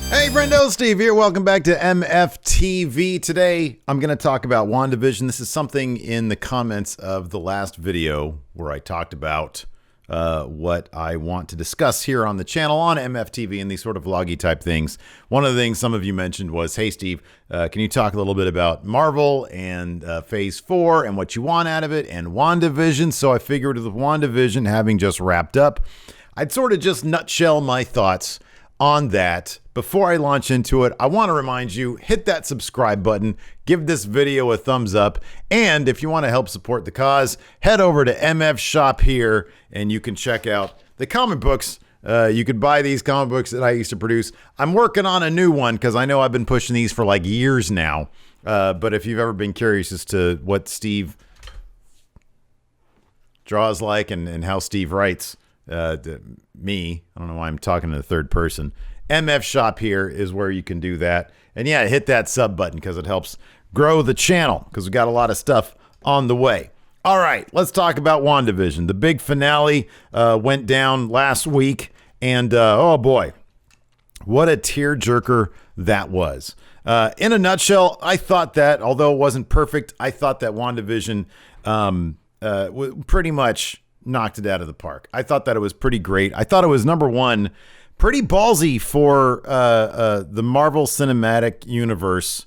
Hey, friendo, Steve here. Welcome back to MFTV. Today, I'm going to talk about WandaVision. This is something in the comments of the last video where I talked about what I want to discuss here on the channel on MFTV and these sort of vloggy type things. One of the things some of you mentioned was, hey, Steve, can you talk a little bit about Marvel and Phase 4 and what you want out of it and WandaVision? So I figured with WandaVision having just wrapped up, I'd sort of just nutshell my thoughts on that. Before I launch into it, I want to remind you, hit that subscribe button, give this video a thumbs up, and if you want to help support the cause, head over to MF Shop here, and you can check out the comic books. You could buy these comic books that I used to produce. I'm working on a new one because I know I've been pushing these for like years now. But if you've ever been curious as to what Steve draws like and how Steve writes, me, I don't know why I'm talking in the third person. MF Shop here is where you can do that. And yeah, hit that sub button because it helps grow the channel because we got a lot of stuff on the way. All right, let's talk about WandaVision. The big finale went down last week, and oh boy, what a tearjerker that was. In a nutshell, I thought that, although it wasn't perfect, I thought that WandaVision pretty much knocked it out of the park. I thought that it was pretty great. I thought it was, number one, pretty ballsy for the Marvel Cinematic Universe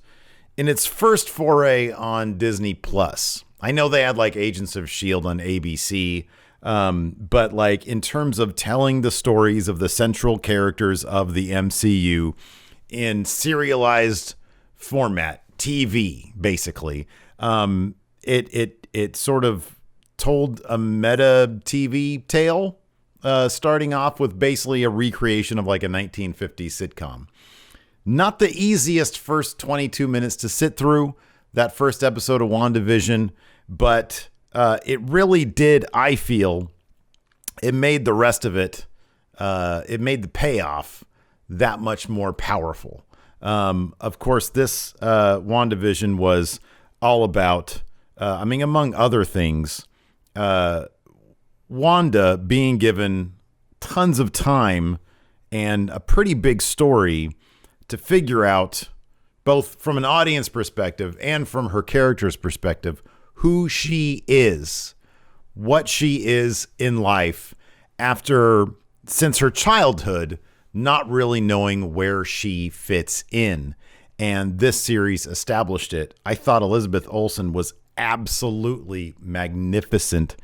in its first foray on Disney Plus. I know they had like Agents of S.H.I.E.L.D. on ABC, but like in terms of telling the stories of the central characters of the MCU in serialized format, TV, basically, it sort of told a meta TV tale, starting off with basically a recreation of like a 1950s sitcom. Not the easiest first 22 minutes to sit through, that first episode of WandaVision, but it really did, I feel, it made the rest of it, it made the payoff that much more powerful. Of course, this WandaVision was all about, among other things, Wanda being given tons of time and a pretty big story to figure out, both from an audience perspective and from her character's perspective, who she is, what she is in life since her childhood, not really knowing where she fits in. And this series established it. I thought Elizabeth Olsen was absolutely magnificent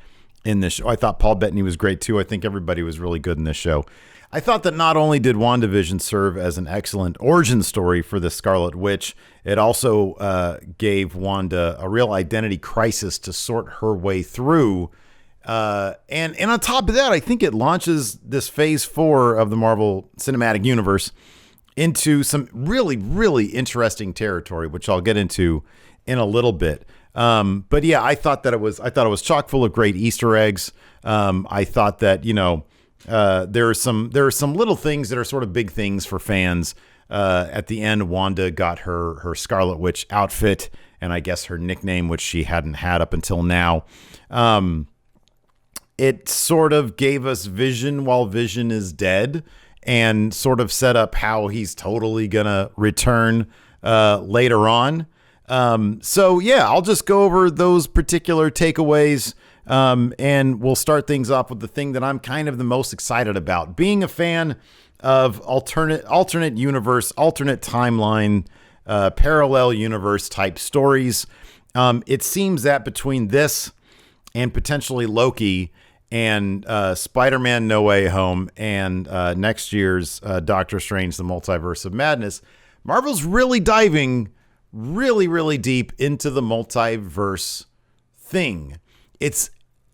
in this show. I thought Paul Bettany was great too. I think everybody was really good in this show. I thought that not only did WandaVision serve as an excellent origin story for the Scarlet Witch, it also gave Wanda a real identity crisis to sort her way through. And on top of that, I think it launches this Phase 4 of the Marvel Cinematic Universe into some really, really interesting territory, which I'll get into in a little bit. But yeah, I thought it was chock full of great Easter eggs. I thought that, there are some little things that are sort of big things for fans. At the end, Wanda got her Scarlet Witch outfit and I guess her nickname, which she hadn't had up until now. It sort of gave us Vision while Vision is dead and sort of set up how he's totally gonna return later on. So yeah, I'll just go over those particular takeaways, and we'll start things off with the thing that I'm kind of the most excited about. Being a fan of alternate universe, alternate timeline, parallel universe type stories. It seems that between this and potentially Loki and Spider-Man No Way Home and next year's Doctor Strange, The Multiverse of Madness, Marvel's really diving really deep into the multiverse thing. It's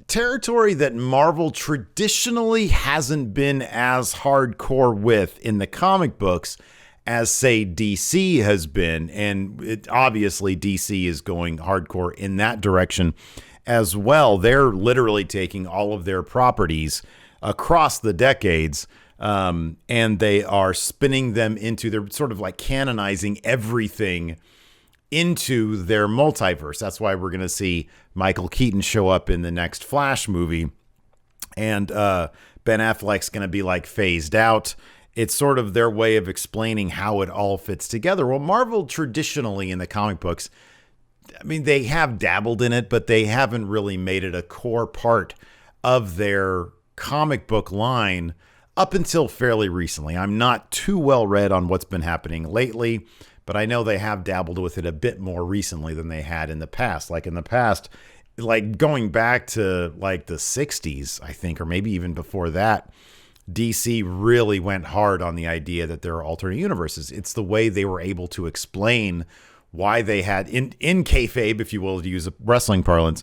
territory that Marvel traditionally hasn't been as hardcore with in the comic books as, say, DC has been. And obviously DC is going hardcore in that direction as well. They're literally taking all of their properties across the decades, and they are spinning them into, they're sort of like canonizing everything into their multiverse. That's why we're going to see Michael Keaton show up in the next Flash movie, and Ben Affleck's going to be like phased out, it's sort of their way of explaining how it all fits together. Well, Marvel traditionally in the comic books, I mean, they have dabbled in it, but they haven't really made it a core part of their comic book line up until fairly recently. I'm not too well read on what's been happening lately, but I know they have dabbled with it a bit more recently than they had in the past. Like in the past, like going back to like the 60s, I think, or maybe even before that, DC really went hard on the idea that there are alternate universes. It's the way they were able to explain why they had, in kayfabe, if you will, to use a wrestling parlance,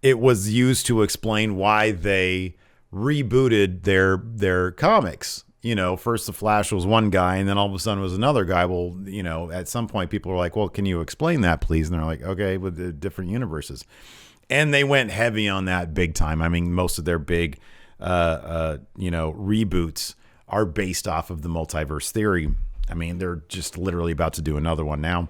it was used to explain why they rebooted their comics. You know, first the Flash was one guy, and then all of a sudden was another guy. Well, you know, at some point people were like, well, can you explain that, please? And they're like, okay, with the different universes. And they went heavy on that big time. I mean, most of their big, reboots are based off of the multiverse theory. I mean, they're just literally about to do another one now.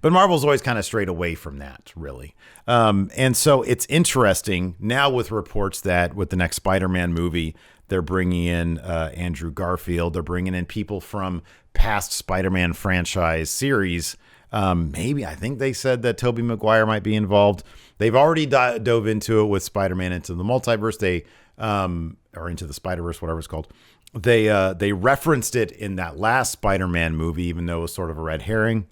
But Marvel's always kind of strayed away from that, really. And so it's interesting now with reports that with the next Spider-Man movie, they're bringing in Andrew Garfield. They're bringing in people from past Spider-Man franchise series. Maybe I think they said that Tobey Maguire might be involved. They've already dove into it with Spider-Man Into the Multiverse. Or Into the Spider-Verse, whatever it's called. They referenced it in that last Spider-Man movie, even though it was sort of a red herring.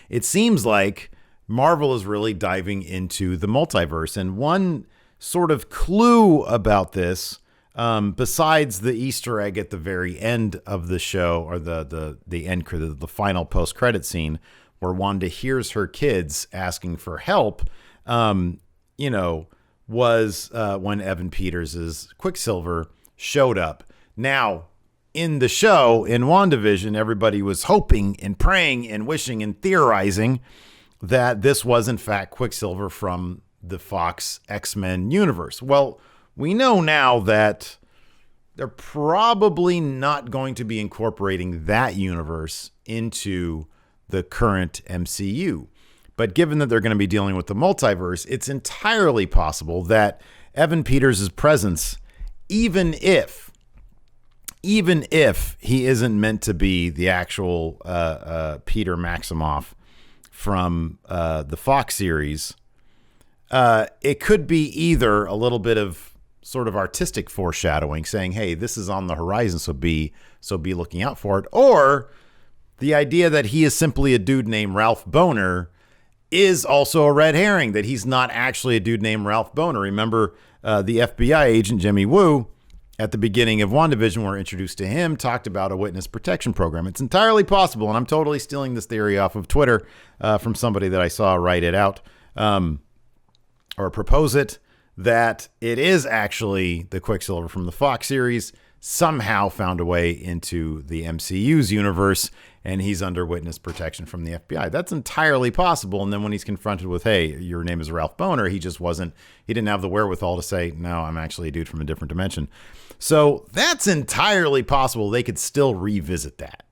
It seems like Marvel is really diving into the multiverse. And one sort of clue about this, besides the Easter egg at the very end of the show, or the end credit, the final post-credit scene, where Wanda hears her kids asking for help, was when Evan Peters' Quicksilver showed up. Now, in the show, in WandaVision, everybody was hoping and praying and wishing and theorizing that this was, in fact, Quicksilver from the Fox X-Men universe. Well, we know now that they're probably not going to be incorporating that universe into the current MCU. But given that they're going to be dealing with the multiverse, it's entirely possible that Evan Peters' presence, even if he isn't meant to be the actual Peter Maximoff from the Fox series, it could be either a little bit of sort of artistic foreshadowing, saying, hey, this is on the horizon, so be looking out for it, or the idea that he is simply a dude named Ralph Boner is also a red herring, that he's not actually a dude named Ralph Boner. Remember, the FBI agent, Jimmy Woo, at the beginning of WandaVision, we're introduced to him, talked about a witness protection program. It's entirely possible, and I'm totally stealing this theory off of Twitter from somebody that I saw write it out or propose it, that it is actually the Quicksilver from the Fox series somehow found a way into the MCU's universe, and he's under witness protection from the FBI. That's entirely possible. And then when he's confronted with, hey, your name is Ralph Boner, he didn't have the wherewithal to say, no, I'm actually a dude from a different dimension. So that's entirely possible. They could still revisit that.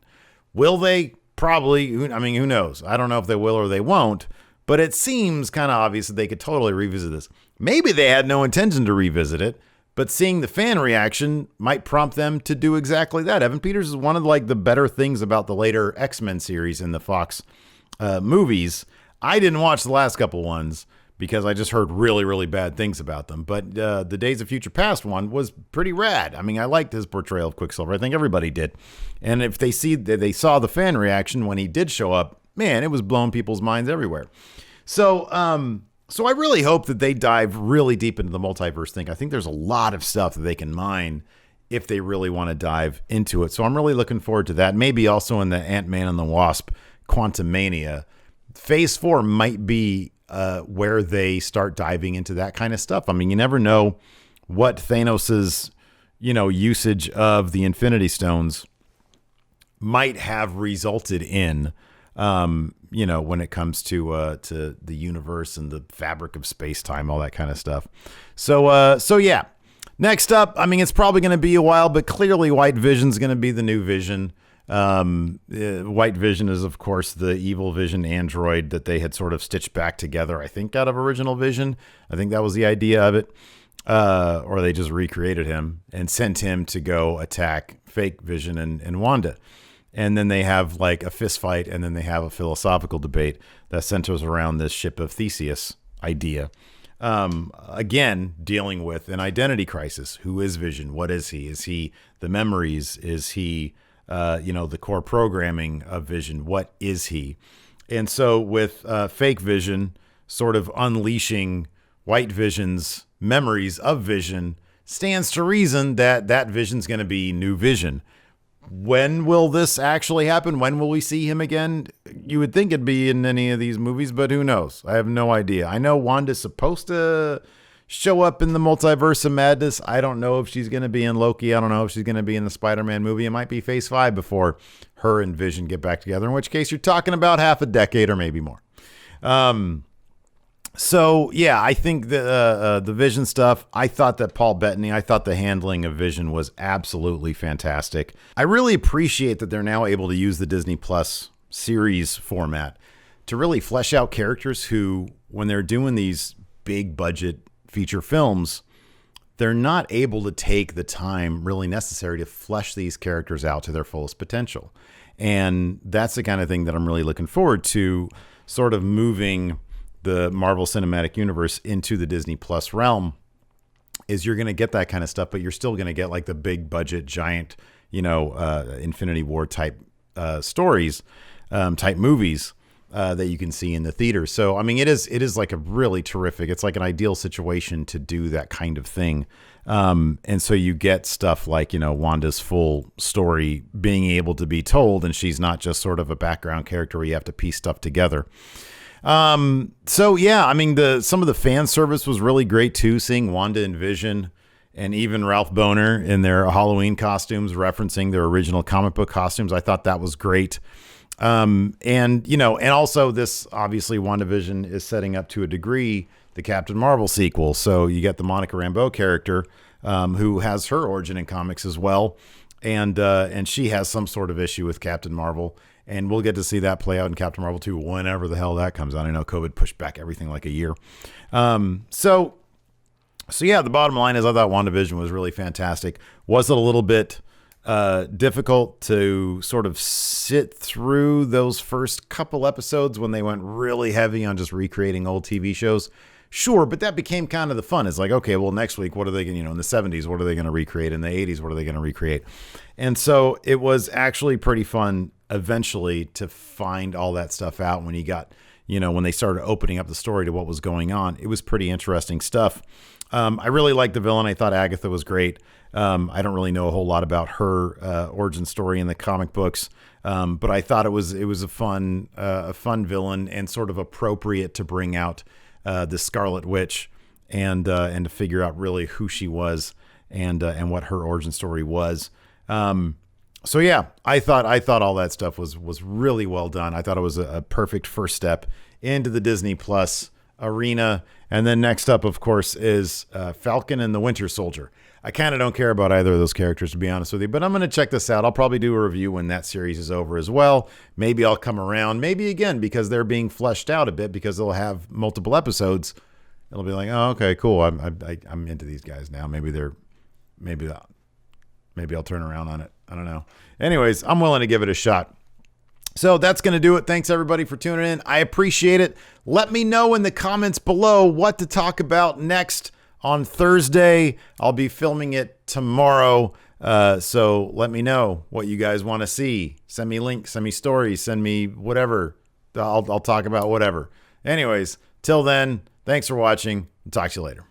Will they? Probably. I mean, who knows? I don't know if they will or they won't, but it seems kind of obvious that they could totally revisit this. Maybe they had no intention to revisit it, but seeing the fan reaction might prompt them to do exactly that. Evan Peters is one of the better things about the later X-Men series in the Fox movies. I didn't watch the last couple ones because I just heard really, really bad things about them. But the Days of Future Past one was pretty rad. I mean, I liked his portrayal of Quicksilver. I think everybody did. And if they saw the fan reaction when he did show up, man, it was blowing people's minds everywhere. So I really hope that they dive really deep into the multiverse thing. I think there's a lot of stuff that they can mine if they really want to dive into it. So I'm really looking forward to that. Maybe also in the Ant-Man and the Wasp Quantumania. Phase 4 might be where they start diving into that kind of stuff. I mean, you never know what Thanos's, usage of the Infinity Stones might have resulted in, when it comes to the universe and the fabric of space-time, all that kind of stuff. So yeah. Next up, I mean, it's probably going to be a while, but clearly White Vision's going to be the new Vision. White Vision is, of course, the evil Vision android that they had sort of stitched back together, I think, out of original Vision. I think that was the idea of it. or they just recreated him and sent him to go attack fake Vision and Wanda. And then they have like a fist fight, and then they have a philosophical debate that centers around this ship of Theseus idea. Again, dealing with an identity crisis. Who is Vision? What is he? Is he the memories? Is he, the core programming of Vision? What is he? And so with fake Vision sort of unleashing white Vision's memories of Vision, stands to reason that that Vision's going to be new Vision. When will this actually happen? When will we see him again? You would think it'd be in any of these movies, but who knows? I have no idea. I know Wanda's supposed to show up in the Multiverse of Madness. I don't know if she's going to be in Loki. I don't know if she's going to be in the Spider-Man movie. It might be Phase 5 before her and Vision get back together, in which case you're talking about half a decade or maybe more. So, yeah, I think the Vision stuff, I thought that Paul Bettany, I thought the handling of Vision was absolutely fantastic. I really appreciate that they're now able to use the Disney Plus series format to really flesh out characters who, when they're doing these big budget feature films, they're not able to take the time really necessary to flesh these characters out to their fullest potential. And that's the kind of thing that I'm really looking forward to, sort of moving the Marvel Cinematic Universe into the Disney Plus realm, is you're going to get that kind of stuff, but you're still going to get like the big budget, giant, Infinity War type stories, type movies that you can see in the theater. So, I mean, it is like a really terrific, it's like an ideal situation to do that kind of thing. And so you get stuff like, Wanda's full story being able to be told, and she's not just sort of a background character where you have to piece stuff together. So yeah, I mean, some of the fan service was really great too, seeing Wanda and Vision and even Ralph Bohner in their Halloween costumes, referencing their original comic book costumes. I thought that was great. And also this, obviously WandaVision is setting up to a degree the Captain Marvel sequel. So you get the Monica Rambeau character, who has her origin in comics as well. And she has some sort of issue with Captain Marvel. And we'll get to see that play out in Captain Marvel 2 whenever the hell that comes out. I know COVID pushed back everything like a year. So yeah, the bottom line is I thought WandaVision was really fantastic. Was it a little bit difficult to sort of sit through those first couple episodes when they went really heavy on just recreating old TV shows? Sure, but that became kind of the fun. It's like, okay, well, next week, what are they going to, in the 70s, what are they going to recreate? In the 80s, what are they going to recreate? And so it was actually pretty fun eventually to find all that stuff out when you got, when they started opening up the story to what was going on. It was pretty interesting stuff. I really liked the villain. I thought Agatha was great. I don't really know a whole lot about her origin story in the comic books, but I thought it was a fun villain and sort of appropriate to bring out the Scarlet Witch and to figure out really who she was and what her origin story was. So yeah, I thought all that stuff was really well done. I thought it was a perfect first step into the Disney Plus arena. And then next up, of course, is Falcon and the Winter Soldier. I kind of don't care about either of those characters, to be honest with you, but I'm going to check this out. I'll probably do a review when that series is over as well. Maybe I'll come around, maybe again, because they're being fleshed out a bit, because they'll have multiple episodes. It'll be like, oh, okay, cool. I'm into these guys now. Maybe I'll turn around on it. I don't know. Anyways, I'm willing to give it a shot. So that's going to do it. Thanks, everybody, for tuning in. I appreciate it. Let me know in the comments below what to talk about next on Thursday. I'll be filming it tomorrow. So let me know what you guys want to see. Send me links, send me stories, send me whatever. I'll talk about whatever. Anyways, till then, thanks for watching. Talk to you later.